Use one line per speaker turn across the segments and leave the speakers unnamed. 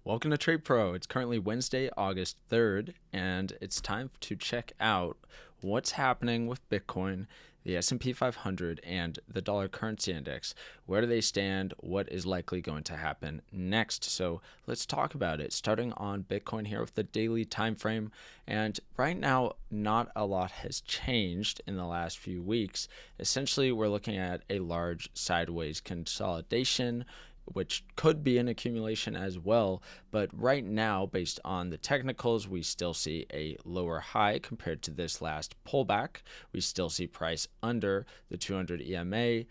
Welcome to Trade Pro. It's currently Wednesday, August 3rd, and it's time to check out what's happening with Bitcoin, the S&P 500, and the dollar currency index. Where do they stand? What is likely going to happen next? So let's talk about it. Starting on Bitcoin here with the daily time frame, and right now, not a lot has changed in the last few weeks. Essentially, we're looking at a large sideways consolidation, which could be an accumulation as well. But right now, based on the technicals, we still see a lower high compared to this last pullback. We still see price under the 200 EMA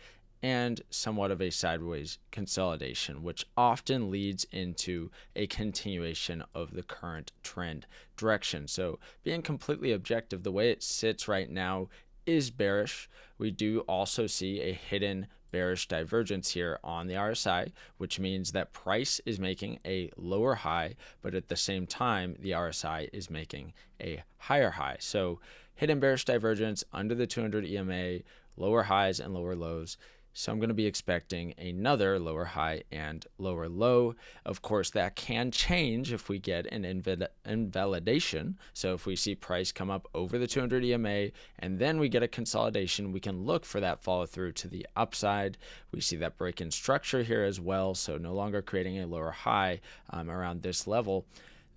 and somewhat of a sideways consolidation, which often leads into a continuation of the current trend direction. So being completely objective, the way it sits right now is bearish. We do also see a hidden bearish divergence here on the RSI, which means that price is making a lower high, but at the same time, the RSI is making a higher high. So hidden bearish divergence under the 200 EMA, lower highs and lower lows. So I'm going to be expecting another lower high and lower low. Of course, that can change if we get an invalidation. So if we see price come up over the 200 EMA and then we get a consolidation, we can look for that follow through to the upside. We see that break in structure here as well. So no longer creating a lower high around this level.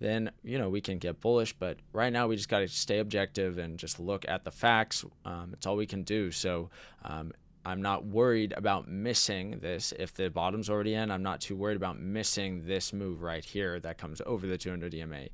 Then, we can get bullish. But right now, we just got to stay objective and just look at the facts. It's all we can do. So, I'm not worried about missing this. If the bottom's already in, I'm not too worried about missing this move right here that comes over the 200 EMA.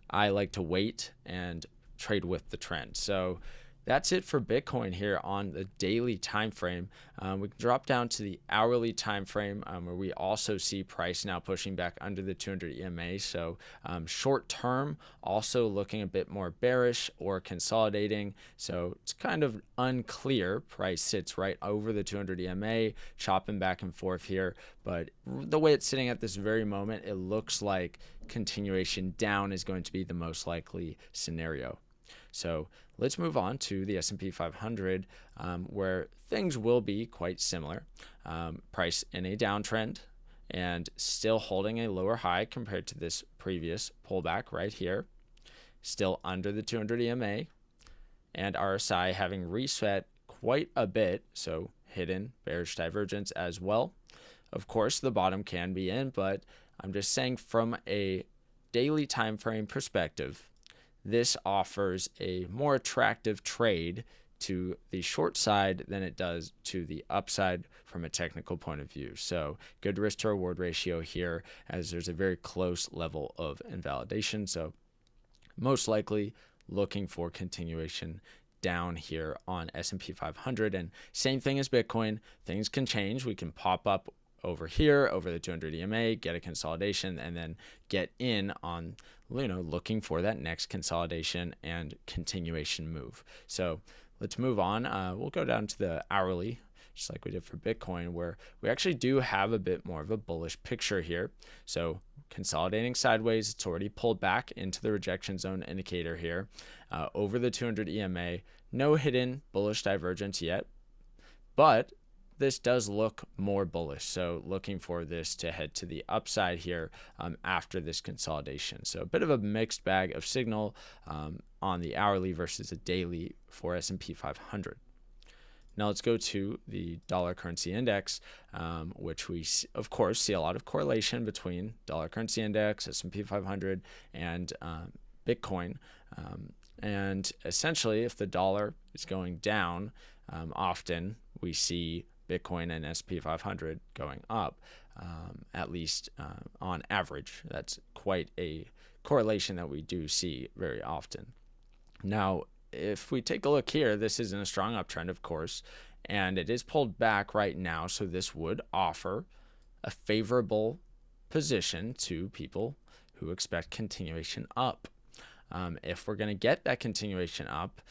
I like to wait and trade with the trend. So that's it for Bitcoin here on the daily time frame. We can drop down to the hourly time frame where we also see price now pushing back under the 200 EMA. So short term also looking a bit more bearish or consolidating. So it's kind of unclear. Price sits right over the 200 EMA, chopping back and forth here. But the way it's sitting at this very moment, it looks like continuation down is going to be the most likely scenario. So let's move on to the S&P 500, where things will be quite similar. Price in a downtrend and still holding a lower high compared to this previous pullback right here. Still under the 200 EMA, and RSI having reset quite a bit, so hidden bearish divergence as well. Of course, the bottom can be in, but I'm just saying from a daily time frame perspective, this offers a more attractive trade to the short side than it does to the upside from a technical point of view. So good risk to reward ratio here, as there's a very close level of invalidation. So most likely looking for continuation down here on S&P 500. And same thing as Bitcoin, things can change. We can pop up over here, over the 200 EMA, get a consolidation, and then get in on, looking for that next consolidation and continuation move. So let's move on. We'll go down to the hourly, just like we did for Bitcoin, where we actually do have a bit more of a bullish picture here. So consolidating sideways, it's already pulled back into the rejection zone indicator here, over the 200 EMA. No hidden bullish divergence yet, but this does look more bullish. So looking for this to head to the upside here after this consolidation. So a bit of a mixed bag of signal on the hourly versus the daily for S&P 500. Now let's go to the dollar currency index, which we, of course, see a lot of correlation between dollar currency index, S&P 500, and Bitcoin. And essentially, if the dollar is going down, often we see Bitcoin and S&P 500 going up, at least on average. That's quite a correlation that we do see very often. Now, if we take a look here, this is in a strong uptrend, of course, and it is pulled back right now. So this would offer a favorable position to people who expect continuation up. If we're going to get that continuation up,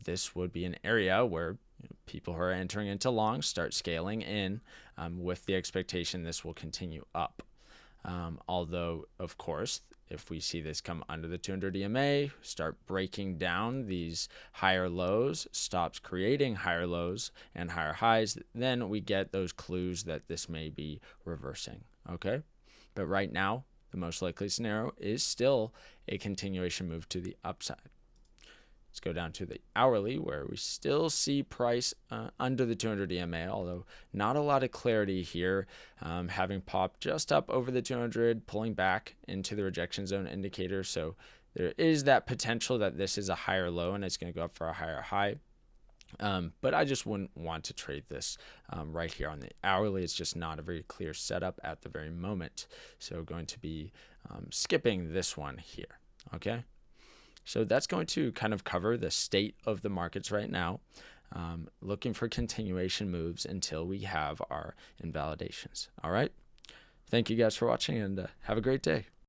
this would be an area where people who are entering into long start scaling in with the expectation this will continue up. Although, of course, if we see this come under the 200 EMA, start breaking down these higher lows, stops creating higher lows and higher highs, then we get those clues that this may be reversing. Okay, but right now the most likely scenario is still a continuation move to the upside. Let's go down to the hourly, where we still see price under the 200 EMA, although not a lot of clarity here, having popped just up over the 200, pulling back into the rejection zone indicator. So there is that potential that this is a higher low and it's going to go up for a higher high. But I just wouldn't want to trade this right here on the hourly. It's just not a very clear setup at the very moment. So going to be skipping this one here. Okay. So that's going to kind of cover the state of the markets right now, looking for continuation moves until we have our invalidations. All right. Thank you guys for watching, and have a great day.